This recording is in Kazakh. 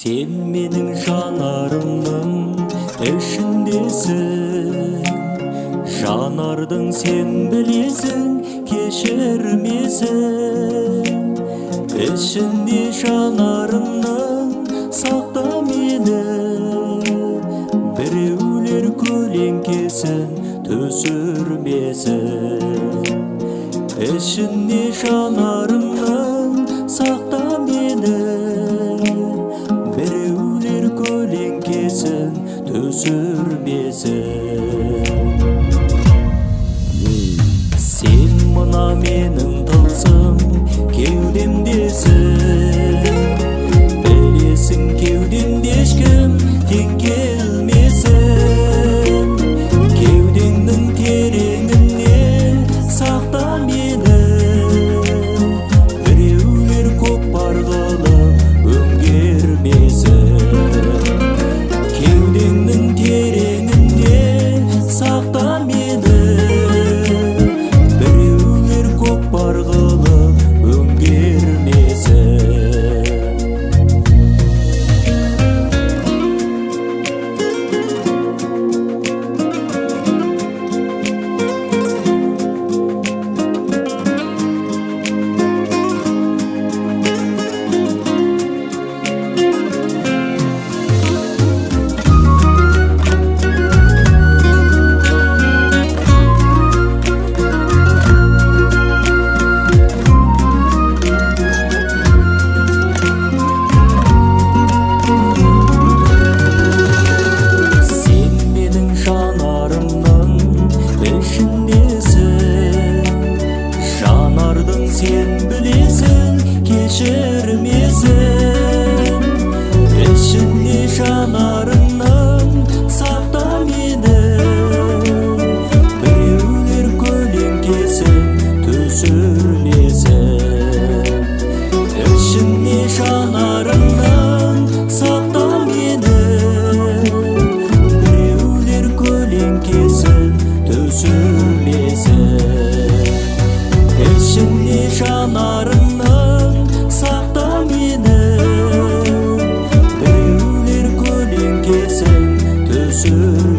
Sen mening жанарымның ішіндесің, жанардың сен білесің, кешірмесің. Ішінде жанарымның сақта мені, біреулер көлеңкесін түсірмесін. Ішінде жанарымның сақта мені, біреулер көлеңкесін түсірмесін. Сен мына менің тылсым кеудемдесің, білесің кеудемде ешкім тең келмесін. Кеудеңнің тереңінде сақта мені, біреулер көкпар қылып өңгермесін. Кеудеңнің тереңінде сақта мені, біреулер көкпар қылып өңгермесін. Сен білесің, кешірмесің. Ішінде жанарыңның сақта мені, біреулер көлеңкесін түсірмесін. Ішінде жанарыңның сақта мені, біреулер көлеңкесін түсірмесін. Ішінде жанарыңның сақта мені, біреулер көлеңкесін түсірмесін.